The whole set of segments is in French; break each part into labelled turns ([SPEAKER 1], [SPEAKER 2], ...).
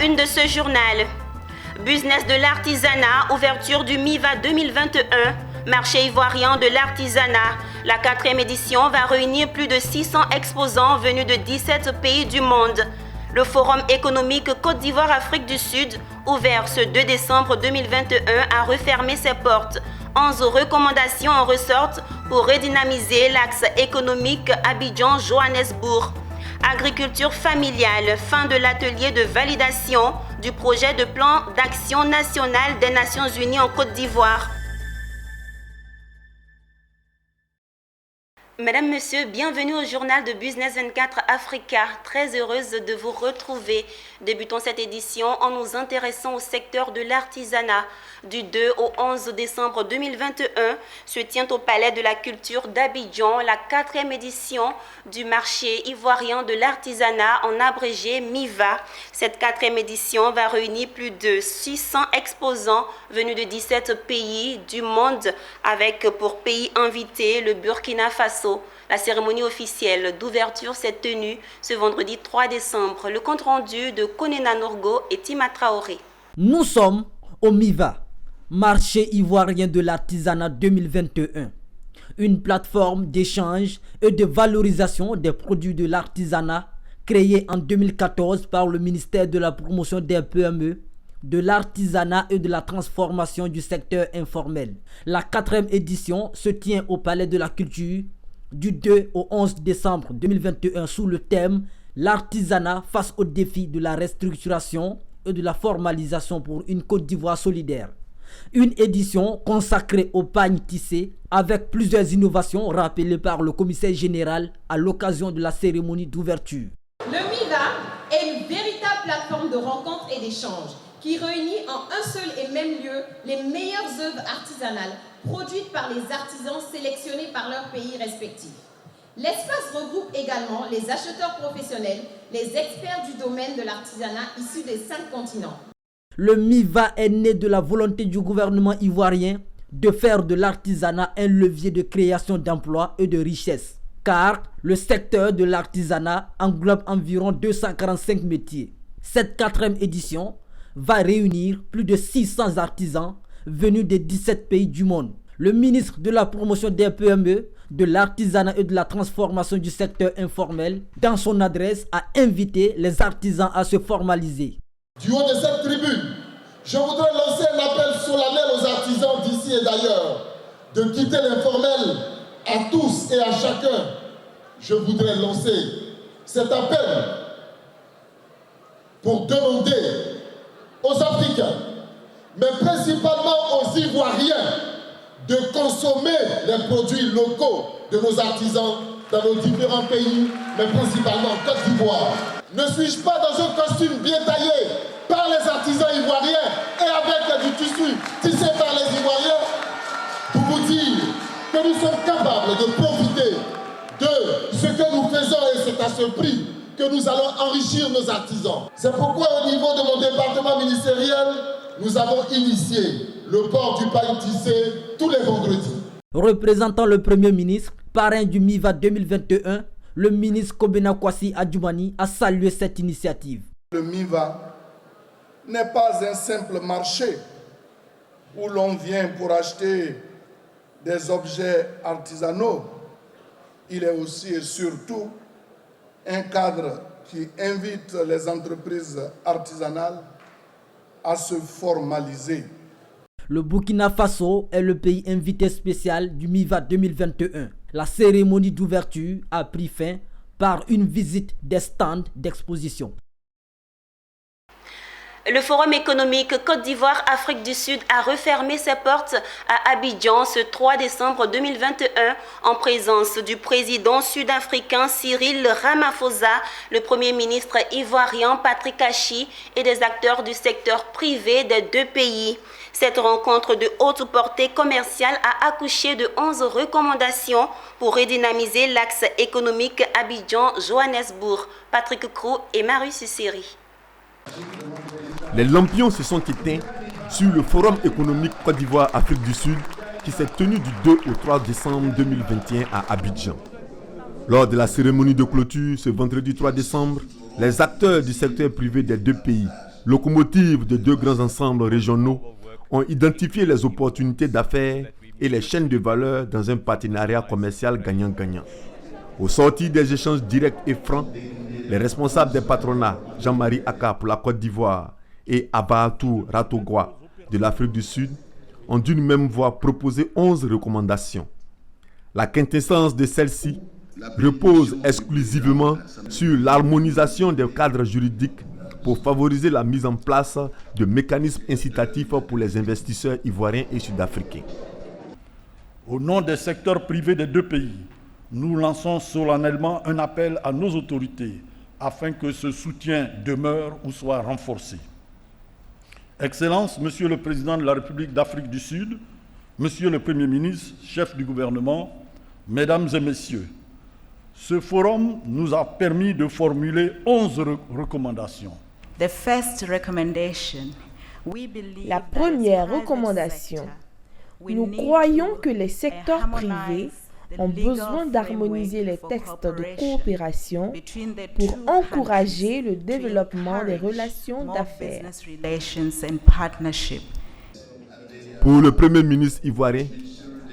[SPEAKER 1] la une de ce journal. Business de l'artisanat, ouverture du MIVA 2021, marché ivoirien de l'artisanat. La 4e édition va réunir plus de 600 exposants venus de 17 pays du monde. Le Forum économique Côte d'Ivoire-Afrique du Sud, ouvert ce 2 décembre 2021, a refermé ses portes. 11 recommandations en ressortent pour redynamiser l'axe économique Abidjan-Johannesburg. Agriculture familiale, fin de l'atelier de validation du projet de plan d'action national des Nations Unies en Côte d'Ivoire. Mesdames, Messieurs, bienvenue au journal de Business 24 Africa. Très heureuse de vous retrouver. Débutons cette édition en nous intéressant au secteur de l'artisanat. Du 2 au 11 décembre 2021 se tient au Palais de la Culture d'Abidjan la 4e édition du marché ivoirien de l'artisanat, en abrégé MIVA. Cette 4e édition va réunir plus de 600 exposants venus de 17 pays du monde, avec pour pays invités le Burkina Faso. La cérémonie officielle d'ouverture s'est tenue ce vendredi 3 décembre. Le compte-rendu de Konena Nourgo et Tima Traoré.
[SPEAKER 2] Nous sommes au MIVA, marché ivoirien de l'artisanat 2021. Une plateforme d'échange et de valorisation des produits de l'artisanat créée en 2014 par le ministère de la promotion des PME, de l'artisanat et de la transformation du secteur informel. La 4e édition se tient au Palais de la Culture du 2 au 11 décembre 2021 sous le thème « L'artisanat face aux défis de la restructuration et de la formalisation pour une Côte d'Ivoire solidaire ». Une édition consacrée au pagne tissé avec plusieurs innovations rappelées par le commissaire général à l'occasion de la cérémonie d'ouverture.
[SPEAKER 3] Le MIVA est une véritable plateforme de rencontres et d'échanges qui réunit en un seul et même lieu les meilleures œuvres artisanales produites par les artisans sélectionnés par leurs pays respectifs. L'espace regroupe également les acheteurs professionnels, les experts du domaine de l'artisanat issus des 5 continents.
[SPEAKER 2] Le MIVA est né de la volonté du gouvernement ivoirien de faire de l'artisanat un levier de création d'emplois et de richesses, car le secteur de l'artisanat englobe environ 245 métiers. Cette 4e édition va réunir plus de 600 artisans venus des 17 pays du monde. Le ministre de la promotion des PME, de l'artisanat et de la transformation du secteur informel, dans son adresse, a invité les artisans à se formaliser.
[SPEAKER 4] Du haut de cette tribune, je voudrais lancer un appel solennel aux artisans d'ici et d'ailleurs de quitter l'informel à tous et à chacun. Je voudrais lancer cet appel pour demander aux Africains, mais principalement aux Ivoiriens, de consommer les produits locaux de nos artisans dans nos différents pays, mais principalement en Côte d'Ivoire. Ne suis-je pas dans un costume bien taillé par les artisans ivoiriens et avec du tissu tissé par les Ivoiriens pour vous dire que nous sommes capables de profiter de ce que nous faisons et c'est à ce prix que nous allons enrichir nos artisans. C'est pourquoi au niveau de mon département ministériel, nous avons initié le port du pagne tissé tous les vendredis.
[SPEAKER 2] Représentant le Premier ministre, parrain du MIVA 2021, le ministre Kobena Kwasi Adjoumani a salué cette initiative.
[SPEAKER 5] Le MIVA n'est pas un simple marché où l'on vient pour acheter des objets artisanaux. Il est aussi et surtout un cadre qui invite les entreprises artisanales à se formaliser.
[SPEAKER 2] Le Burkina Faso est le pays invité spécial du MIVA 2021. La cérémonie d'ouverture a pris fin par une visite des stands d'exposition.
[SPEAKER 1] Le Forum économique Côte d'Ivoire-Afrique du Sud a refermé ses portes à Abidjan ce 3 décembre 2021 en présence du président sud-africain Cyril Ramaphosa, le premier ministre ivoirien Patrick Achi et des acteurs du secteur privé des 2 pays. Cette rencontre de haute portée commerciale a accouché de 11 recommandations pour redynamiser l'axe économique Abidjan-Johannesburg. Patrick Krou et Marius Sisseri.
[SPEAKER 6] Les lampions se sont éteints sur le Forum économique Côte d'Ivoire-Afrique du Sud qui s'est tenu du 2 au 3 décembre 2021 à Abidjan. Lors de la cérémonie de clôture ce vendredi 3 décembre, les acteurs du secteur privé des 2 pays locomotives de deux grands ensembles régionaux, ont identifié les opportunités d'affaires et les chaînes de valeur dans un partenariat commercial gagnant-gagnant. Au sortir des échanges directs et francs, les responsables des patronats, Jean-Marie Aka pour la Côte d'Ivoire et Abatou Ratogwa de l'Afrique du Sud, ont d'une même voix proposé 11 recommandations. La quintessence de celles-ci repose exclusivement sur l'harmonisation des cadres juridiques pour favoriser la mise en place de mécanismes incitatifs pour les investisseurs ivoiriens et sud-africains.
[SPEAKER 7] Au nom des secteurs privés des deux pays, nous lançons solennellement un appel à nos autorités afin que ce soutien demeure ou soit renforcé. Excellences, Monsieur le Président de la République d'Afrique du Sud, Monsieur le Premier ministre, chef du gouvernement, Mesdames et Messieurs, ce forum nous a permis de formuler 11 recommandations.
[SPEAKER 8] La première recommandation, nous croyons que les secteurs privés ont besoin d'harmoniser les textes de coopération pour encourager le développement des relations d'affaires.
[SPEAKER 6] Pour le Premier ministre ivoirien,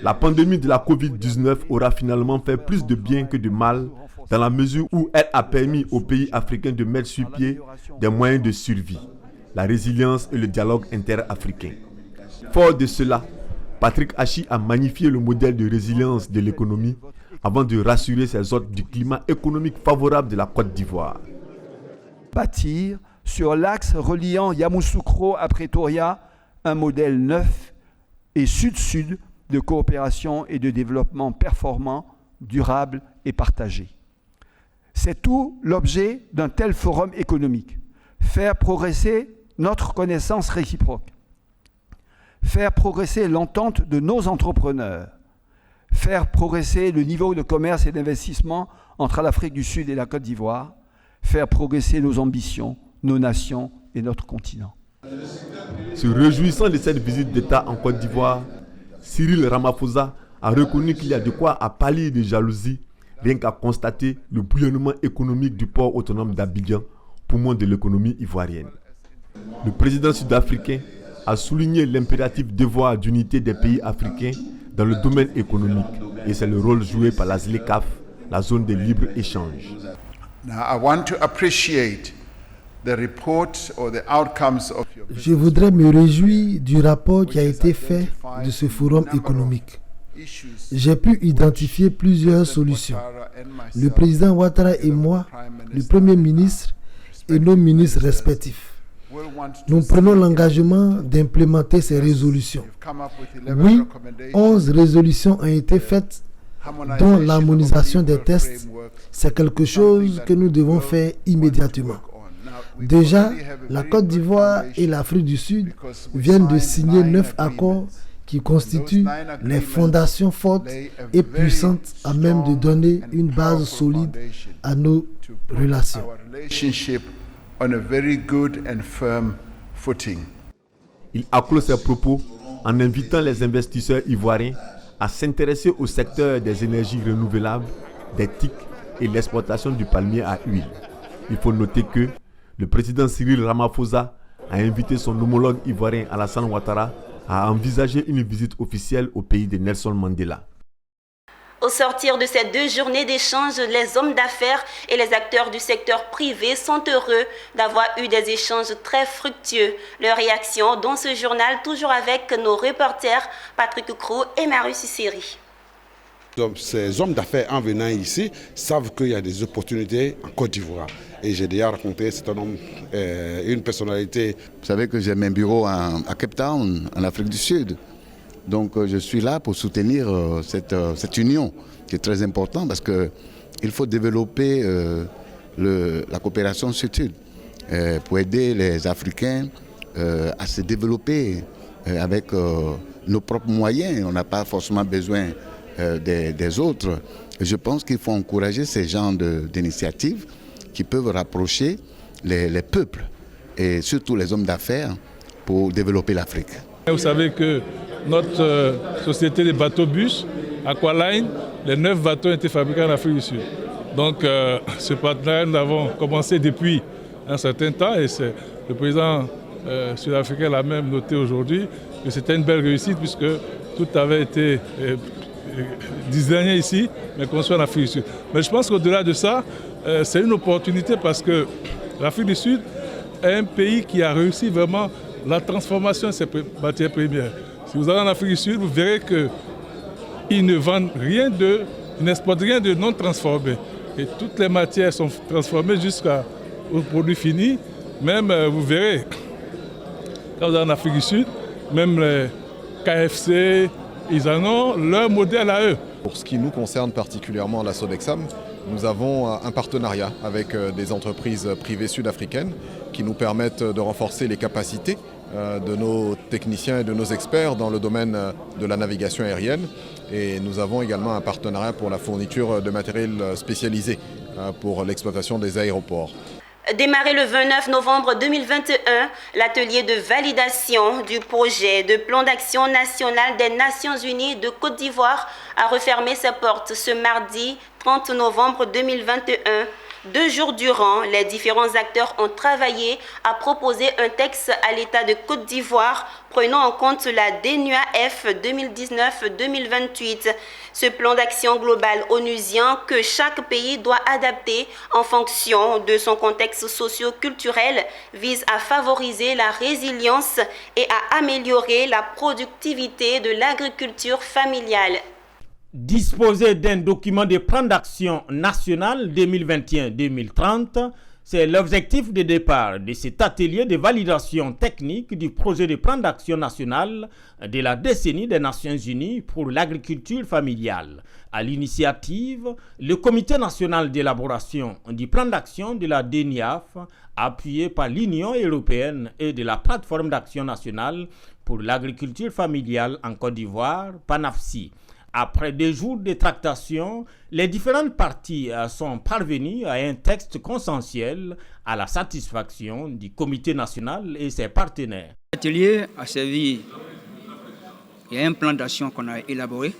[SPEAKER 6] la pandémie de la Covid-19 aura finalement fait plus de bien que de mal dans la mesure où elle a permis aux pays africains de mettre sur pied des moyens de survie, la résilience et le dialogue interafricain. Fort de cela, Patrick Hachi a magnifié le modèle de résilience de l'économie avant de rassurer ses hôtes du climat économique favorable de la Côte d'Ivoire.
[SPEAKER 9] Bâtir sur l'axe reliant Yamoussoukro à Pretoria un modèle neuf et sud-sud de coopération et de développement performant, durable et partagé. C'est tout l'objet d'un tel forum économique. Faire progresser notre connaissance réciproque. Faire progresser l'entente de nos entrepreneurs. Faire progresser le niveau de commerce et d'investissement entre l'Afrique du Sud et la Côte d'Ivoire. Faire progresser nos ambitions, nos nations et notre continent.
[SPEAKER 6] Se réjouissant de cette visite d'État en Côte d'Ivoire, Cyril Ramaphosa a reconnu qu'il y a de quoi à pallier de jalousie, rien qu'à constater le bouillonnement économique du port autonome d'Abidjan, poumon de l'économie ivoirienne. Le président sud-africain a souligné l'impératif devoir d'unité des pays africains dans le domaine économique, et c'est le rôle joué par la ZLECAf, la zone de libre-échange.
[SPEAKER 10] Je voudrais me réjouir du rapport qui a été fait de ce forum économique. J'ai pu identifier plusieurs solutions. Le président Ouattara et moi, le Premier ministre et nos ministres respectifs. Nous prenons l'engagement d'implémenter ces résolutions. Oui, 11 résolutions ont été faites, dont l'harmonisation des tests. C'est quelque chose que nous devons faire immédiatement. Déjà, la Côte d'Ivoire et l'Afrique du Sud viennent de signer 9 accords qui constituent les fondations fortes et puissantes à même de donner une base solide à nos relations.
[SPEAKER 6] Il a clos ses propos en invitant les investisseurs ivoiriens à s'intéresser au secteur des énergies renouvelables, des TIC et l'exportation du palmier à huile. Il faut noter que le président Cyril Ramaphosa a invité son homologue ivoirien Alassane Ouattara à envisager une visite officielle au pays de Nelson Mandela.
[SPEAKER 1] Au sortir de ces 2 journées d'échange, les hommes d'affaires et les acteurs du secteur privé sont heureux d'avoir eu des échanges très fructueux. Leur réaction dans ce journal, toujours avec nos reporters Patrick Krou et Marius Siri.
[SPEAKER 11] Ces hommes d'affaires, en venant ici, savent qu'il y a des opportunités en Côte d'Ivoire. Et j'ai déjà rencontré cet homme, une personnalité.
[SPEAKER 12] Vous savez que j'ai mon bureau à Cape Town, en Afrique du Sud. Donc je suis là pour soutenir cette union qui est très importante parce qu'il faut développer la coopération sud-sud pour aider les Africains à se développer avec nos propres moyens. On n'a pas forcément besoin des autres. Et je pense qu'il faut encourager ces genres d'initiatives qui peuvent rapprocher les peuples et surtout les hommes d'affaires pour développer l'Afrique.
[SPEAKER 13] Vous savez que notre société de bateaux-bus, Aqualine, les 9 bateaux ont été fabriqués en Afrique du Sud. Donc ce partenariat, nous l'avons commencé depuis un certain temps et c'est Le président sud-africain l'a même noté aujourd'hui que c'était une belle réussite puisque tout avait été designé ici, mais construit en Afrique du Sud. Mais je pense qu'au-delà de ça, c'est une opportunité parce que l'Afrique du Sud est un pays qui a réussi vraiment la transformation de ses matières premières. Si vous allez en Afrique du Sud, vous verrez qu'ils ne vendent rien ils n'exportent rien de non transformé. Et toutes les matières sont transformées jusqu'au produit fini. Même, vous verrez, quand vous allez en Afrique du Sud, même les KFC, ils en ont leur modèle à eux.
[SPEAKER 14] Pour ce qui nous concerne particulièrement la Sodexam, nous avons un partenariat avec des entreprises privées sud-africaines qui nous permettent de renforcer les capacités de nos techniciens et de nos experts dans le domaine de la navigation aérienne. Et nous avons également un partenariat pour la fourniture de matériel spécialisé pour l'exploitation des aéroports.
[SPEAKER 1] Démarré le 29 novembre 2021, l'atelier de validation du projet de plan d'action national des Nations Unies de Côte d'Ivoire a refermé ses portes ce mardi 30 novembre 2021. 2 jours durant, les différents acteurs ont travaillé à proposer un texte à l'État de Côte d'Ivoire prenant en compte la DNUAF 2019-2028. Ce plan d'action global onusien que chaque pays doit adapter en fonction de son contexte socio-culturel vise à favoriser la résilience et à améliorer la productivité de l'agriculture familiale.
[SPEAKER 2] Disposer d'un document de plan d'action national 2021-2030, c'est l'objectif de départ de cet atelier de validation technique du projet de plan d'action national de la décennie des Nations Unies pour l'agriculture familiale. À l'initiative, le Comité national d'élaboration du plan d'action de la DNIAF, appuyé par l'Union européenne et de la plateforme d'action nationale pour l'agriculture familiale en Côte d'Ivoire, PANAFSI. Après 2 jours de tractation, les différentes parties sont parvenues à un texte consensuel à la satisfaction du Comité national et ses partenaires.
[SPEAKER 15] L'atelier a servi, il y a un plan d'action qu'on a élaboré,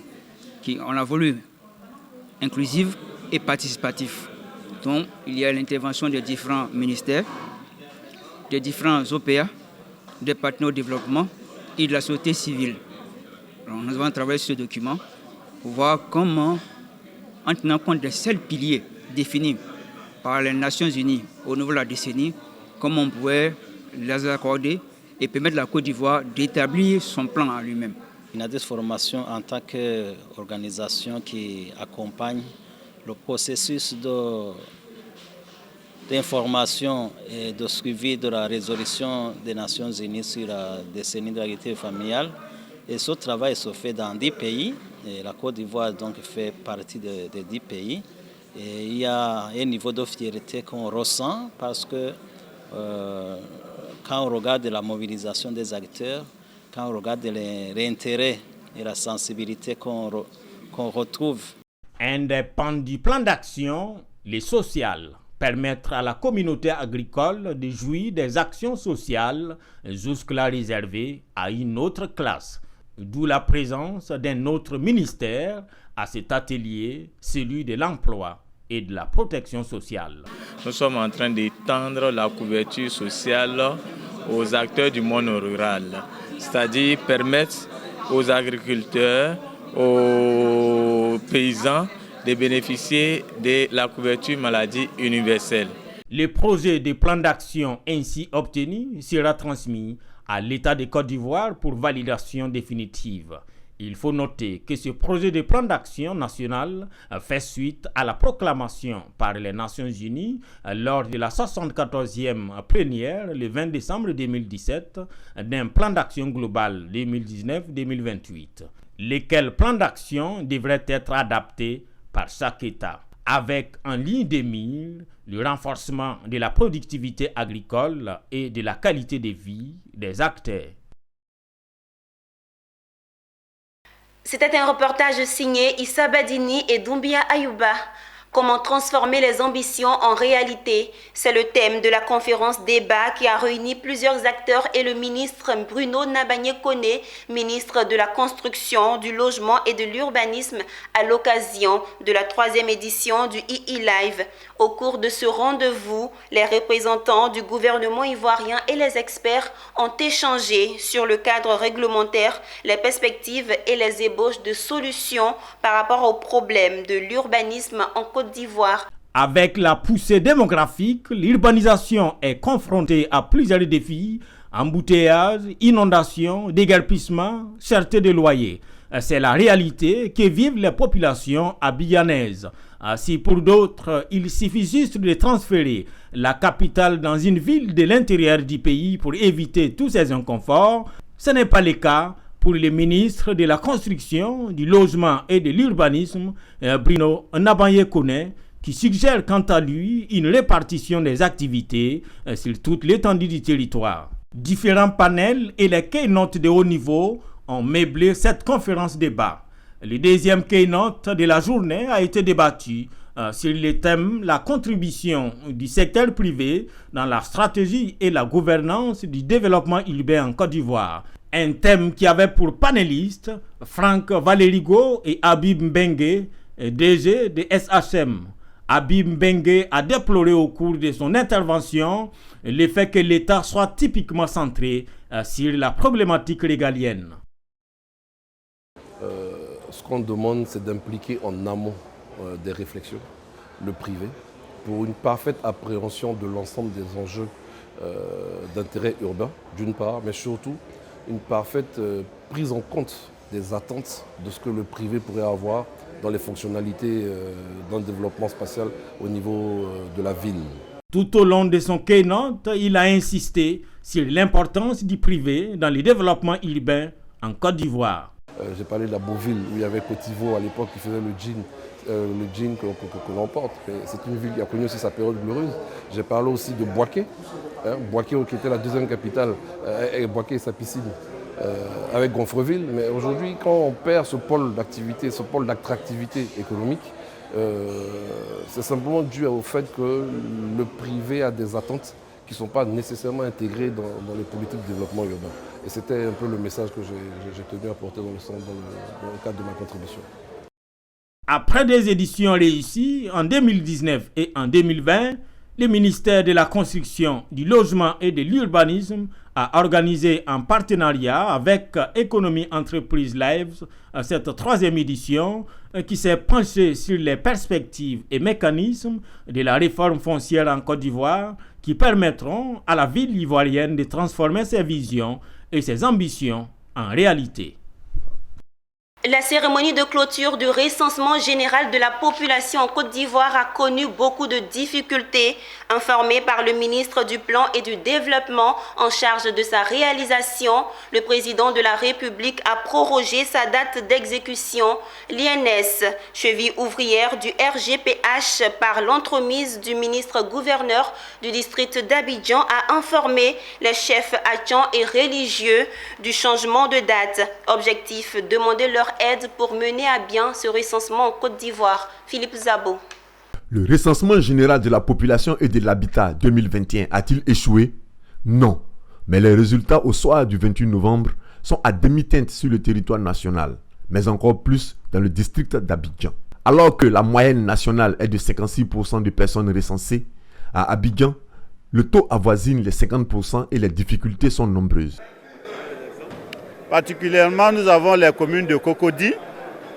[SPEAKER 15] on a voulu inclusif et participatif. Donc il y a l'intervention des différents ministères, des différents OPA, des partenaires au développement et de la société civile. Alors, nous avons travaillé sur ce document pour voir comment, en tenant compte des seuls piliers définis par les Nations Unies au niveau de la décennie, comment on pouvait les accorder et permettre à la Côte d'Ivoire d'établir son plan à lui-même.
[SPEAKER 16] Inadis Formation, en tant qu'organisation qui accompagne le processus d'information et de suivi de la résolution des Nations Unies sur la décennie de l'agriculture familiale. Et ce travail se fait dans 10 pays. Et la Côte d'Ivoire donc fait partie des 10 pays. Et il y a un niveau de fierté qu'on ressent parce que quand on regarde la mobilisation des acteurs, quand on regarde l'intérêt et la sensibilité qu'on retrouve.
[SPEAKER 2] Un des pans du plan d'action, les sociales, permettre à la communauté agricole de jouir des actions sociales jusque-là réservées à une autre classe. D'où la présence d'un autre ministère à cet atelier, celui de l'emploi et de la protection sociale.
[SPEAKER 17] Nous sommes en train d'étendre la couverture sociale aux acteurs du monde rural, c'est-à-dire permettre aux agriculteurs, aux paysans de bénéficier de la couverture maladie universelle.
[SPEAKER 2] Le projet de plan d'action ainsi obtenu sera transmis à l'État de Côte d'Ivoire pour validation définitive. Il faut noter que ce projet de plan d'action national fait suite à la proclamation par les Nations Unies lors de la 74e plénière le 20 décembre 2017 d'un plan d'action global 2019-2028, lesquels plans d'action devraient être adaptés par chaque État, avec en ligne de mire le renforcement de la productivité agricole et de la qualité de vie des acteurs.
[SPEAKER 1] C'était un reportage signé Issa Badini et Doumbia Ayouba. Comment transformer les ambitions en réalité? C'est le thème de la conférence débat qui a réuni plusieurs acteurs et le ministre Bruno Nabagné-Kone, ministre de la Construction, du Logement et de l'Urbanisme, à l'occasion de la 3e édition du II Live. Au cours de ce rendez-vous, les représentants du gouvernement ivoirien et les experts ont échangé sur le cadre réglementaire, les perspectives et les ébauches de solutions par rapport aux problèmes de l'urbanisme en Côte d'Ivoire.
[SPEAKER 2] Avec la poussée démographique, l'urbanisation est confrontée à plusieurs défis, embouteillages, inondations, déguerpissement, cherté de loyers. C'est la réalité que vivent les populations abiyanaises. Si pour d'autres, il suffit juste de transférer la capitale dans une ville de l'intérieur du pays pour éviter tous ces inconforts, ce n'est pas le cas pour les ministres de la Construction, du Logement et de l'Urbanisme, Bruno Nabagné-Kone, qui suggère quant à lui une répartition des activités sur toute l'étendue du territoire. Différents panels et les keynotes de haut niveau ont meublé cette conférence débat. Le deuxième keynote de la journée a été débattu sur le thème « La contribution du secteur privé dans la stratégie et la gouvernance du développement urbain en Côte d'Ivoire ». Un thème qui avait pour panélistes Franck Valerigo et Habib Mbengue, DG de SHM. Habib Mbengue a déploré au cours de son intervention le fait que l'État soit typiquement centré sur la problématique régalienne.
[SPEAKER 18] Ce qu'on demande, c'est d'impliquer en amont des réflexions le privé pour une parfaite appréhension de l'ensemble des enjeux d'intérêt urbain, d'une part, mais surtout une parfaite prise en compte des attentes de ce que le privé pourrait avoir dans les fonctionnalités d'un développement spatial au niveau de la ville.
[SPEAKER 2] Tout au long de son keynote, il a insisté sur l'importance du privé dans le développement urbain en Côte d'Ivoire.
[SPEAKER 18] J'ai parlé de la Beauville où il y avait Cotivo à l'époque qui faisait le gin que l'on porte. C'est une ville qui a connu aussi sa période glorieuse. J'ai parlé aussi de Boaké, Boaké qui était la deuxième capitale, et Boaké et sa piscine, avec Gonfreville. Mais aujourd'hui, quand on perd ce pôle d'activité, ce pôle d'attractivité économique, c'est simplement dû au fait que le privé a des attentes qui ne sont pas nécessairement intégrées dans les politiques de développement urbain. Et c'était un peu le message que j'ai tenu à porter dans le cadre de ma contribution.
[SPEAKER 2] Après des éditions réussies en 2019 et en 2020, le ministère de la Construction, du Logement et de l'Urbanisme a organisé en partenariat avec Économie Entreprise Lives cette 3e édition qui s'est penchée sur les perspectives et mécanismes de la réforme foncière en Côte d'Ivoire qui permettront à la ville ivoirienne de transformer ses visions et ses ambitions en réalité.
[SPEAKER 1] La cérémonie de clôture du recensement général de la population en Côte d'Ivoire a connu beaucoup de difficultés. Informé par le ministre du Plan et du Développement en charge de sa réalisation, le président de la République a prorogé sa date d'exécution. L'INS, cheville ouvrière du RGPH par l'entremise du ministre-gouverneur du district d'Abidjan, a informé les chefs haïtiens et religieux du changement de date. Objectif, demander leur aide pour mener à bien ce recensement en Côte d'Ivoire. Philippe Zabo.
[SPEAKER 6] Le recensement général de la population et de l'habitat 2021 a-t-il échoué? Non. Mais les résultats au soir du 28 novembre sont à demi-teinte sur le territoire national, mais encore plus dans le district d'Abidjan. Alors que la moyenne nationale est de 56% de personnes recensées, à Abidjan, le taux avoisine les 50% et les difficultés sont nombreuses.
[SPEAKER 19] Particulièrement, nous avons les communes de Cocody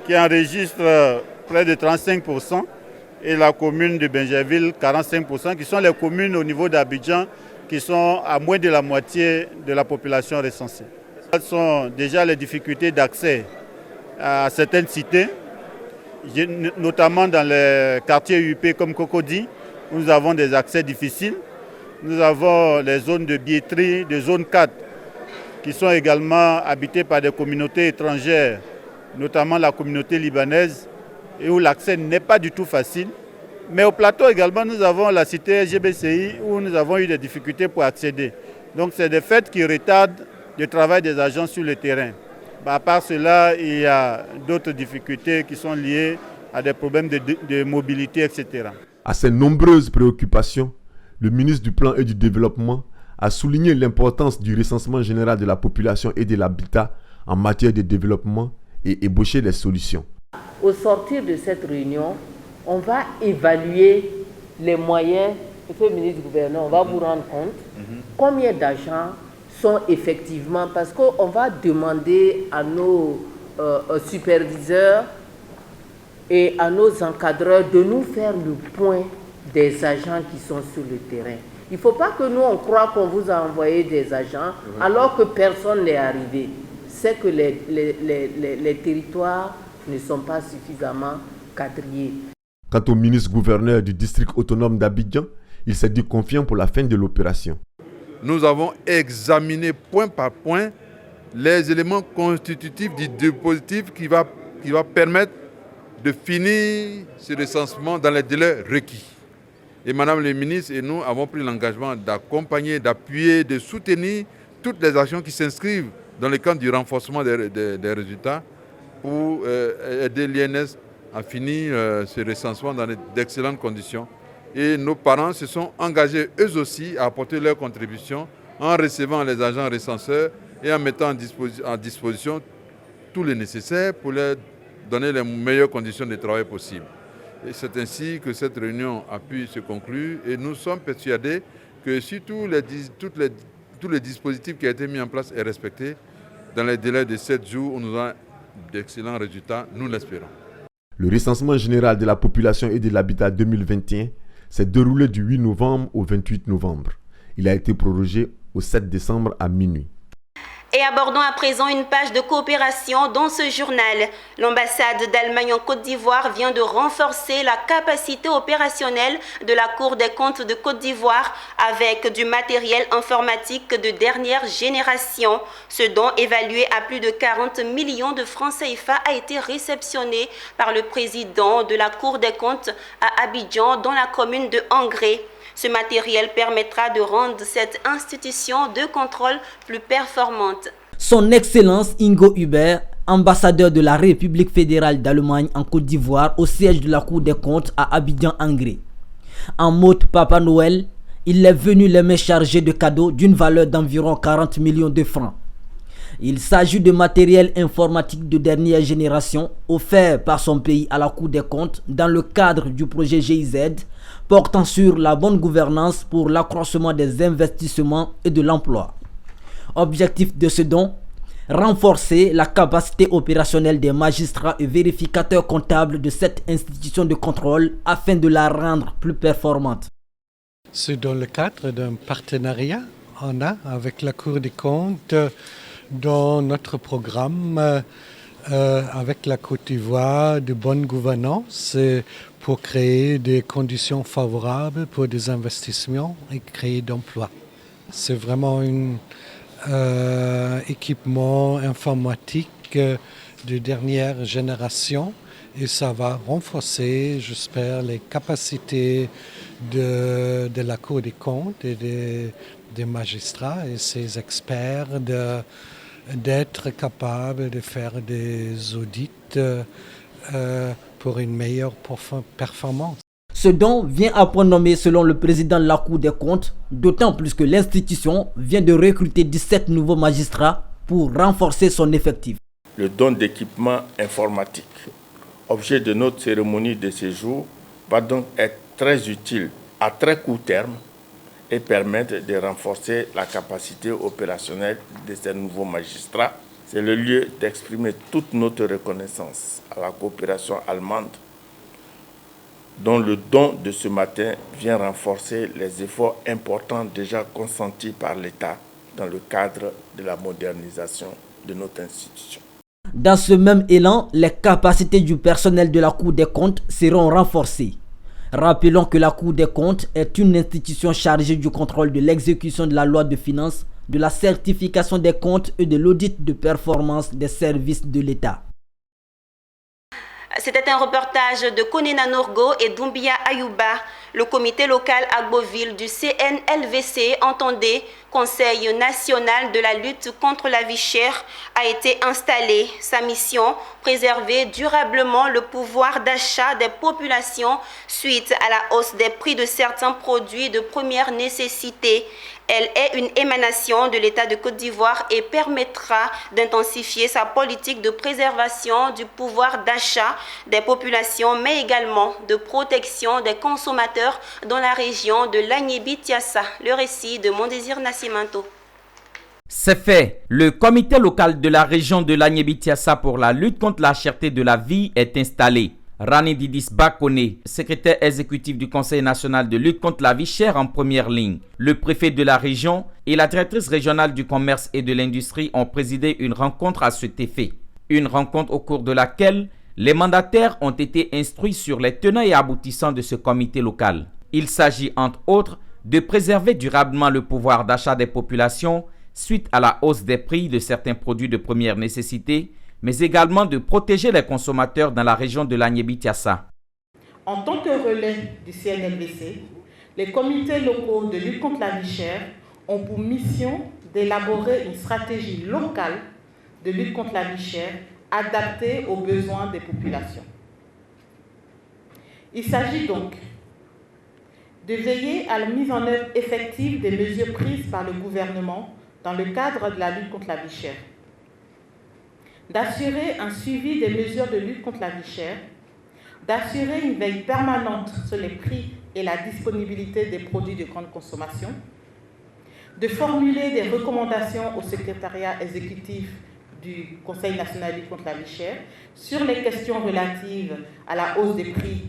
[SPEAKER 19] qui enregistrent près de 35% et la commune de Benjerville 45%, qui sont les communes au niveau d'Abidjan qui sont à moins de la moitié de la population recensée. Ce sont déjà les difficultés d'accès à certaines cités, notamment dans les quartiers UP comme Cocody, où nous avons des accès difficiles. Nous avons les zones de billetterie, de zone 4, qui sont également habitées par des communautés étrangères, notamment la communauté libanaise, et où l'accès n'est pas du tout facile. Mais au plateau également, nous avons la cité LGBCI, où nous avons eu des difficultés pour accéder. Donc c'est des faits qui retardent le travail des agents sur le terrain. À part cela, il y a d'autres difficultés qui sont liées à des problèmes de mobilité, etc.
[SPEAKER 6] À ces nombreuses préoccupations, le ministre du Plan et du Développement a souligné l'importance du recensement général de la population et de l'habitat en matière de développement et ébaucher les solutions.
[SPEAKER 20] Au sortir de cette réunion, on va évaluer les moyens. Monsieur le ministre gouverneur, on va vous rendre compte combien d'agents sont effectivement, parce qu'on va demander à nos superviseurs et à nos encadreurs de nous faire le point des agents qui sont sur le terrain. Il ne faut pas que nous, on croit qu'on vous a envoyé des agents alors que personne n'est arrivé. C'est que les territoires ne sont pas suffisamment quadrillés.
[SPEAKER 6] Quant au ministre-gouverneur du district autonome d'Abidjan, il s'est dit confiant pour la fin de l'opération.
[SPEAKER 21] Nous avons examiné point par point les éléments constitutifs du dispositif qui va permettre de finir ce recensement dans les délais requis. Et Madame le ministre et nous avons pris l'engagement d'accompagner, d'appuyer, de soutenir toutes les actions qui s'inscrivent dans le cadre du renforcement des résultats pour aider l'INS à finir ce recensement dans d'excellentes conditions. Et nos parents se sont engagés eux aussi à apporter leur contribution en recevant les agents recenseurs et en mettant en disposition tout le nécessaire pour leur donner les meilleures conditions de travail possibles. Et c'est ainsi que cette réunion a pu se conclure et nous sommes persuadés que si tous les dispositifs qui ont été mis en place est respecté, dans les délais de 7 jours, on nous a d'excellents résultats, nous l'espérons.
[SPEAKER 6] Le recensement général de la population et de l'habitat 2021 s'est déroulé du 8 novembre au 28 novembre. Il a été prorogé au 7 décembre à minuit.
[SPEAKER 1] Et abordons à présent une page de coopération dans ce journal. L'ambassade d'Allemagne en Côte d'Ivoire vient de renforcer la capacité opérationnelle de la Cour des comptes de Côte d'Ivoire avec du matériel informatique de dernière génération. Ce don, évalué à plus de 40 millions de francs CFA, a été réceptionné par le président de la Cour des comptes à Abidjan, dans la commune de Angré. Ce matériel permettra de rendre cette institution de contrôle plus performante.
[SPEAKER 2] Son Excellence Ingo Hubert, ambassadeur de la République fédérale d'Allemagne en Côte d'Ivoire au siège de la Cour des comptes à Abidjan-Angré. En mode Papa Noël, il est venu les mains chargées de cadeaux d'une valeur d'environ 40 millions de francs. Il s'agit de matériel informatique de dernière génération offert par son pays à la Cour des comptes dans le cadre du projet GIZ portant sur la bonne gouvernance pour l'accroissement des investissements et de l'emploi. Objectif de ce don, renforcer la capacité opérationnelle des magistrats et vérificateurs comptables de cette institution de contrôle afin de la rendre plus performante.
[SPEAKER 22] C'est dans le cadre d'un partenariat qu'on a avec la Cour des comptes dans notre programme avec la Côte d'Ivoire de bonne gouvernance pour créer des conditions favorables pour des investissements et créer d'emplois. C'est vraiment un équipement informatique de dernière génération et ça va renforcer, j'espère, les capacités de la Cour des comptes et des magistrats et ses experts d'être capables de faire des audits pour une meilleure performance.
[SPEAKER 2] Ce don vient à point nommé selon le président de la Cour des comptes, d'autant plus que l'institution vient de recruter 17 nouveaux magistrats pour renforcer son effectif.
[SPEAKER 23] Le don d'équipement informatique, objet de notre cérémonie de séjour, va donc être très utile à très court terme et permettre de renforcer la capacité opérationnelle de ces nouveaux magistrats. C'est le lieu d'exprimer toute notre reconnaissance à la coopération allemande, dont le don de ce matin vient renforcer les efforts importants déjà consentis par l'État dans le cadre de la modernisation de notre institution.
[SPEAKER 2] Dans ce même élan, les capacités du personnel de la Cour des comptes seront renforcées. Rappelons que la Cour des comptes est une institution chargée du contrôle de l'exécution de la loi de finances, de la certification des comptes et de l'audit de performance des services de l'État.
[SPEAKER 1] C'était un reportage de Konena Norgo et Doumbia Ayouba. Le comité local Agboville du CNLVC, entendez Conseil national de la lutte contre la vie chère, a été installé. Sa mission, préserver durablement le pouvoir d'achat des populations suite à la hausse des prix de certains produits de première nécessité. Elle est une émanation de l'État de Côte d'Ivoire et permettra d'intensifier sa politique de préservation du pouvoir d'achat des populations, mais également de protection des consommateurs dans la région de l'Agnébi-Tiassa. Le récit de Mondésir Nascimento.
[SPEAKER 3] C'est fait. Le comité local de la région de l'Agnébi-Tiassa pour la lutte contre la cherté de la vie est installé. Rani Didis Bakone, secrétaire exécutif du Conseil national de lutte contre la vie chère en première ligne. Le préfet de la région et la directrice régionale du commerce et de l'industrie ont présidé une rencontre à cet effet. Une rencontre au cours de laquelle les mandataires ont été instruits sur les tenants et aboutissants de ce comité local. Il s'agit entre autres de préserver durablement le pouvoir d'achat des populations suite à la hausse des prix de certains produits de première nécessité, mais également de protéger les consommateurs dans la région de l'Agnébi-Tiassa.
[SPEAKER 4] En tant que relais du CNLVC, les comités locaux de lutte contre la vie chère ont pour mission d'élaborer une stratégie locale de lutte contre la vie chère adaptée aux besoins des populations. Il s'agit donc de veiller à la mise en œuvre effective des mesures prises par le gouvernement dans le cadre de la lutte contre la vie chère, d'assurer un suivi des mesures de lutte contre la vie chère, d'assurer une veille permanente sur les prix et la disponibilité des produits de grande consommation, de formuler des recommandations au secrétariat exécutif du Conseil national de lutte contre la vie chère sur les questions relatives à la hausse des prix.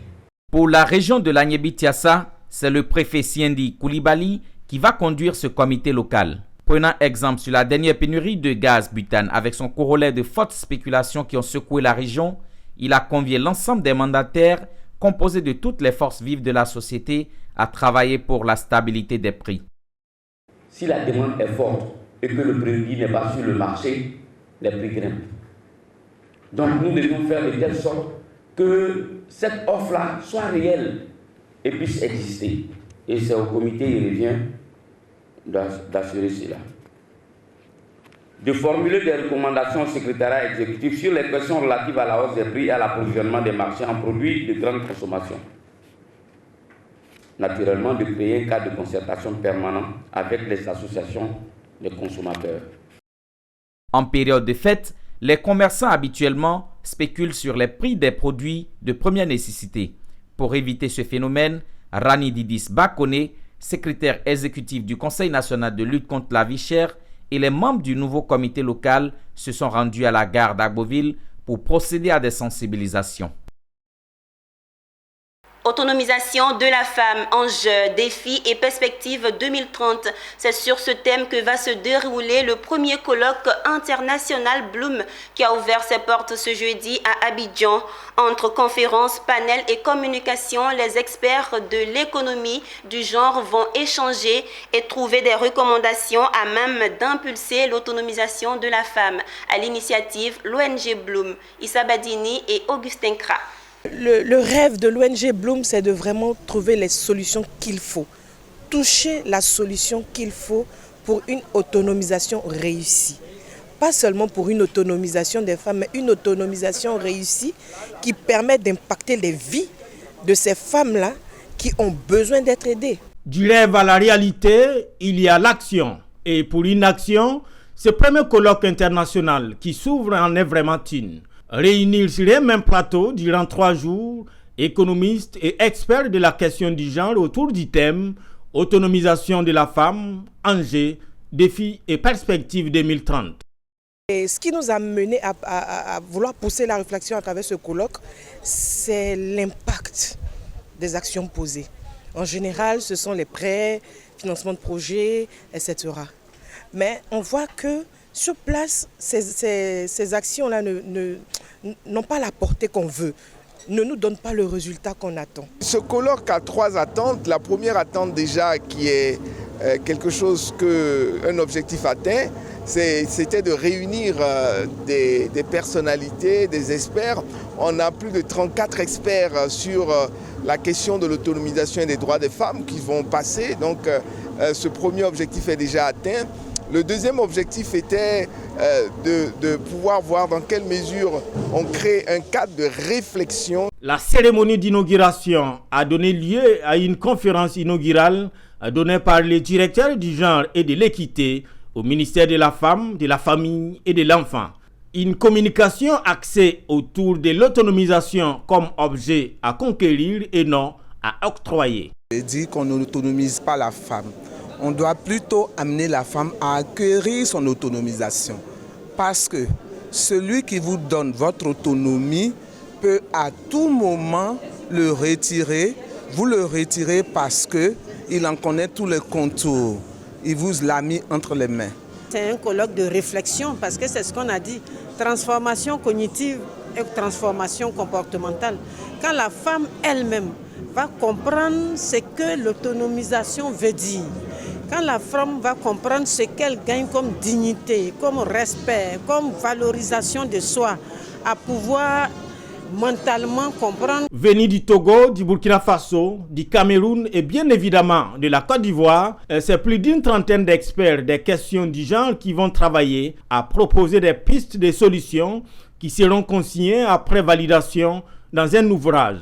[SPEAKER 3] Pour la région de l'Agnébi-Tiassa, c'est le préfet Siendi Koulibaly qui va conduire ce comité local. Prenant exemple sur la dernière pénurie de gaz butane avec son corollaire de fortes spéculations qui ont secoué la région, il a convié l'ensemble des mandataires composés de toutes les forces vives de la société à travailler pour la stabilité des prix.
[SPEAKER 5] Si la demande est forte et que le produit n'est pas sur le marché, les prix grimpent. Donc nous devons faire de telle sorte que cette offre-là soit réelle et puisse exister. Et c'est au comité, il revient d'assurer cela. De formuler des recommandations au secrétariat exécutif sur les questions relatives à la hausse des prix et à l'approvisionnement des marchés en produits de grande consommation. Naturellement, de créer un cadre de concertation permanent avec les associations de consommateurs.
[SPEAKER 3] En période de fête, les commerçants habituellement spéculent sur les prix des produits de première nécessité. Pour éviter ce phénomène, Rani Didis Bakone, secrétaire exécutif du Conseil national de lutte contre la vie chère, et les membres du nouveau comité local se sont rendus à la gare d'Agboville pour procéder à des sensibilisations.
[SPEAKER 1] Autonomisation de la femme, enjeux, défis et perspectives 2030. C'est sur ce thème que va se dérouler le premier colloque international Bloom qui a ouvert ses portes ce jeudi à Abidjan. Entre conférences, panels et communications, les experts de l'économie du genre vont échanger et trouver des recommandations à même d'impulser l'autonomisation de la femme. À l'initiative, l'ONG Bloom, Issa Badini et Augustin Kra.
[SPEAKER 24] Le rêve de l'ONG Bloom, c'est de vraiment trouver les solutions qu'il faut, toucher la solution qu'il faut pour une autonomisation réussie. Pas seulement pour une autonomisation des femmes, mais une autonomisation réussie qui permet d'impacter les vies de ces femmes-là qui ont besoin d'être aidées.
[SPEAKER 25] Du rêve à la réalité, il y a l'action. Et pour une action, ce premier colloque international qui s'ouvre en est vraiment une. Réunir sur un même plateau durant 3 jours, économistes et experts de la question du genre autour du thème « Autonomisation de la femme, enjeux, défis et perspectives 2030 ».
[SPEAKER 24] Et ce qui nous a mené à vouloir pousser la réflexion à travers ce colloque, c'est l'impact des actions posées. En général, ce sont les prêts, financement de projets, etc. Mais on voit que sur place, ces actions-là n'ont pas la portée qu'on veut, ne nous donnent pas le résultat qu'on attend.
[SPEAKER 26] Ce colloque a 3 attentes. La première attente déjà qui est quelque chose un objectif atteint, c'était de réunir des personnalités, des experts. On a plus de 34 experts sur la question de l'autonomisation et des droits des femmes qui vont passer. Donc ce premier objectif est déjà atteint. Le deuxième objectif était de pouvoir voir dans quelle mesure on crée un cadre de réflexion.
[SPEAKER 25] La cérémonie d'inauguration a donné lieu à une conférence inaugurale donnée par le directeur du genre et de l'équité au ministère de la Femme, de la Famille et de l'Enfant. Une communication axée autour de l'autonomisation comme objet à conquérir et non à octroyer.
[SPEAKER 7] Je dis qu'on n'autonomise pas la femme. On doit plutôt amener la femme à acquérir son autonomisation. Parce que celui qui vous donne votre autonomie peut à tout moment le retirer. Vous le retirez parce qu'il en connaît tous les contours. Il vous l'a mis entre les mains.
[SPEAKER 8] C'est un colloque de réflexion parce que c'est ce qu'on a dit. Transformation cognitive et transformation comportementale. Quand la femme elle-même va comprendre ce que l'autonomisation veut dire, quand la femme va comprendre ce qu'elle gagne comme dignité, comme respect, comme valorisation de soi, à pouvoir mentalement comprendre.
[SPEAKER 25] Venus du Togo, du Burkina Faso, du Cameroun et bien évidemment de la Côte d'Ivoire, c'est plus d'une trentaine d'experts des questions du genre qui vont travailler à proposer des pistes de solutions qui seront consignées après validation dans un ouvrage.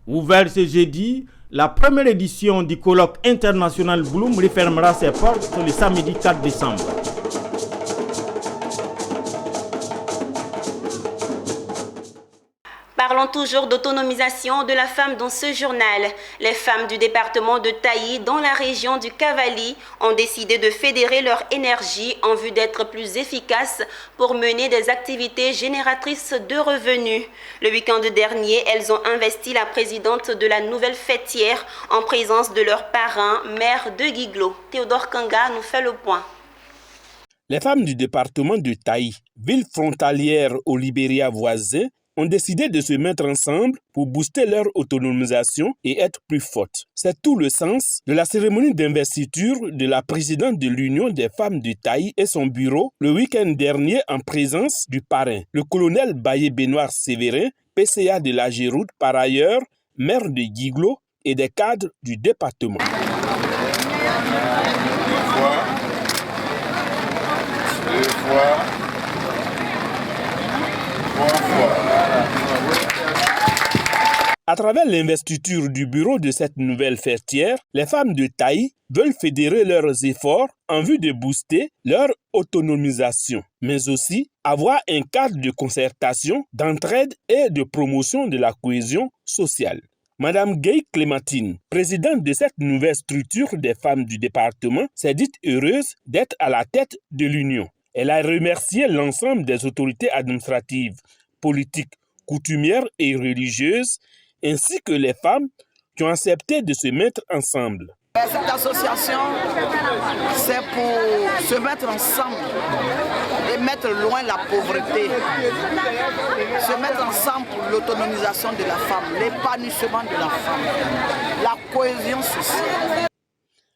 [SPEAKER 25] Ouvert ce jeudi, la première édition du colloque international Bloom refermera ses portes le samedi 4 décembre.
[SPEAKER 1] Parlons toujours d'autonomisation de la femme dans ce journal. Les femmes du département de Taï, dans la région du Cavali, ont décidé de fédérer leur énergie en vue d'être plus efficaces pour mener des activités génératrices de revenus. Le week-end dernier, elles ont investi la présidente de la nouvelle fêtière en présence de leur parrain, maire de Guiglo. Théodore Kanga nous fait le point.
[SPEAKER 9] Les femmes du département de Taï, ville frontalière au Libéria voisin, ont décidé de se mettre ensemble pour booster leur autonomisation et être plus fortes. C'est tout le sens de la cérémonie d'investiture de la présidente de l'Union des femmes du Taï et son bureau le week-end dernier en présence du parrain, le colonel Baye-Benoît Sévérin, PCA de la Géroute, par ailleurs maire de Guiglo et des cadres du département. À travers l'investiture du bureau de cette nouvelle fêtière, les femmes de Taï veulent fédérer leurs efforts en vue de booster leur autonomisation, mais aussi avoir un cadre de concertation, d'entraide et de promotion de la cohésion sociale. Madame Gueye Clémentine, présidente de cette nouvelle structure des femmes du département, s'est dite heureuse d'être à la tête de l'Union. Elle a remercié l'ensemble des autorités administratives, politiques, coutumières et religieuses, ainsi que les femmes qui ont accepté de se mettre ensemble.
[SPEAKER 10] Cette association, c'est pour se mettre ensemble et mettre loin la pauvreté. Se mettre ensemble pour l'autonomisation de la femme, l'épanouissement de la femme, la cohésion sociale.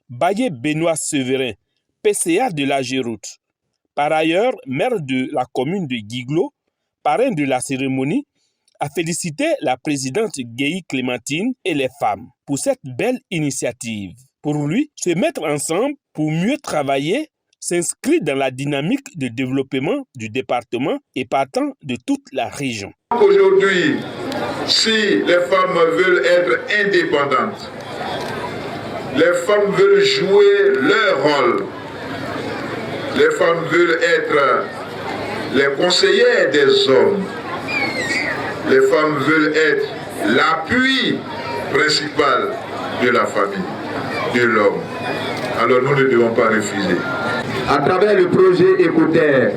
[SPEAKER 9] Baye-Benoît Sévérin, PCA de la Géroute, par ailleurs maire de la commune de Guiglo, parrain de la cérémonie, a félicité la présidente Gueye Clémentine et les femmes pour cette belle initiative. Pour lui, se mettre ensemble pour mieux travailler s'inscrit dans la dynamique de développement du département et partant de toute la région.
[SPEAKER 11] Aujourd'hui, si les femmes veulent être indépendantes, les femmes veulent jouer leur rôle, les femmes veulent être les conseillères des hommes, les femmes veulent être l'appui principal de la famille, de l'homme. Alors nous ne devons pas refuser.
[SPEAKER 12] À travers le projet Écoutez,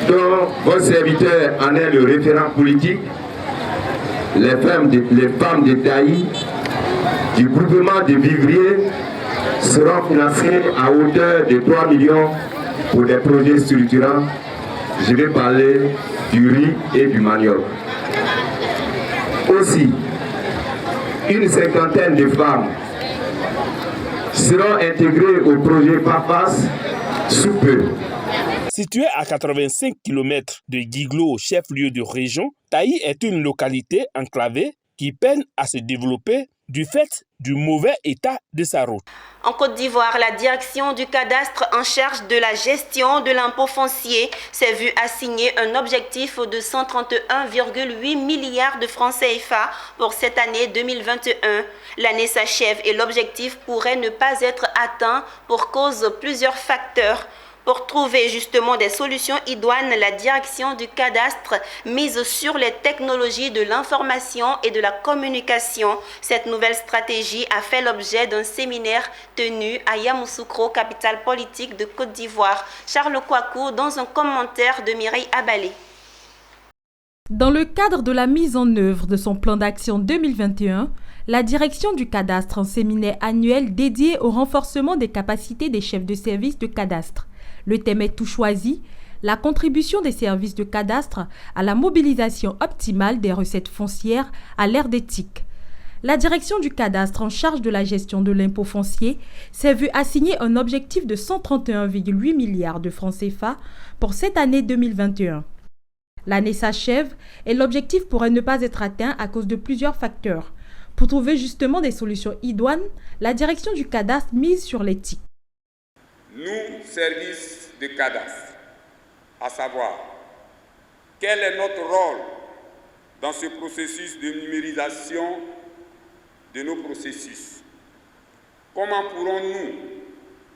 [SPEAKER 12] dont votre serviteur en est le référent politique, les femmes de Taï du groupement de vivriers seront financées à hauteur de 3 millions pour des projets structurants. Je vais parler du riz et du manioc. Aussi, une cinquantaine de femmes seront intégrées au projet PAPAS sous peu.
[SPEAKER 9] Située à 85 km de Guiglo, chef-lieu de région, Taï est une localité enclavée qui peine à se développer du fait du mauvais état de sa route.
[SPEAKER 1] En Côte d'Ivoire, la direction du cadastre en charge de la gestion de l'impôt foncier s'est vue assigner un objectif de 131,8 milliards de francs CFA pour cette année 2021. L'année s'achève et l'objectif pourrait ne pas être atteint pour cause de plusieurs facteurs. Pour trouver justement des solutions idoines, la direction du cadastre mise sur les technologies de l'information et de la communication. Cette nouvelle stratégie a fait l'objet d'un séminaire tenu à Yamoussoukro, capitale politique de Côte d'Ivoire. Charles Kouakou dans un commentaire de Mireille Abalé.
[SPEAKER 13] Dans le cadre de la mise en œuvre de son plan d'action 2021, la direction du cadastre en séminaire annuel dédié au renforcement des capacités des chefs de service de cadastre. Le thème est tout choisi, la contribution des services de cadastre à la mobilisation optimale des recettes foncières à l'ère des TIC. La direction du cadastre en charge de la gestion de l'impôt foncier s'est vue assigner un objectif de 131,8 milliards de francs CFA pour cette année 2021. L'année s'achève et l'objectif pourrait ne pas être atteint à cause de plusieurs facteurs. Pour trouver justement des solutions idoines, la direction du cadastre mise sur les TIC.
[SPEAKER 14] Nous, services de cadastre, à savoir, quel est notre rôle dans ce processus de numérisation de nos processus? Comment pourrons-nous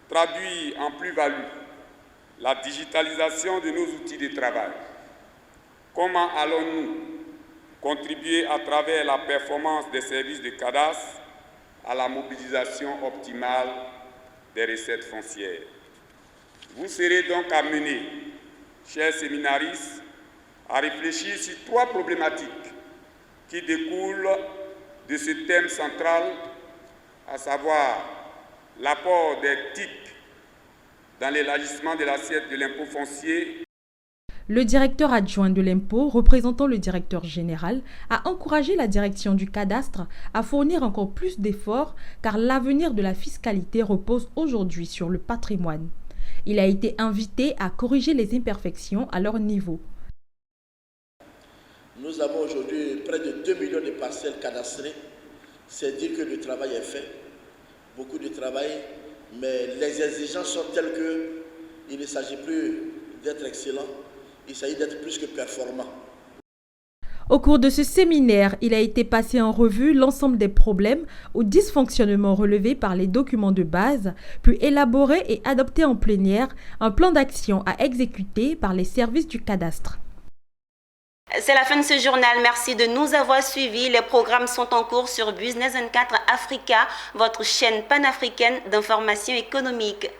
[SPEAKER 14] traduire en plus-value la digitalisation de nos outils de travail? Comment allons-nous contribuer à travers la performance des services de cadastre à la mobilisation optimale des recettes foncières? Vous serez donc amenés, chers séminaristes, à réfléchir sur 3 problématiques qui découlent de ce thème central, à savoir l'apport des TIC dans l'élargissement de l'assiette de l'impôt foncier.
[SPEAKER 13] Le directeur adjoint de l'impôt, représentant le directeur général, a encouragé la direction du cadastre à fournir encore plus d'efforts car l'avenir de la fiscalité repose aujourd'hui sur le patrimoine. Il a été invité à corriger les imperfections à leur niveau.
[SPEAKER 15] Nous avons aujourd'hui près de 2 millions de parcelles cadastrées. C'est dire que le travail est fait, beaucoup de travail, mais les exigences sont telles qu'il ne s'agit plus d'être excellent, il s'agit d'être plus que performant.
[SPEAKER 13] Au cours de ce séminaire, il a été passé en revue l'ensemble des problèmes ou dysfonctionnements relevés par les documents de base, puis élaborer et adopter en plénière un plan d'action à exécuter par les services du cadastre.
[SPEAKER 1] C'est la fin de ce journal. Merci de nous avoir suivis. Les programmes sont en cours sur Business 24 Africa, votre chaîne panafricaine d'information économique.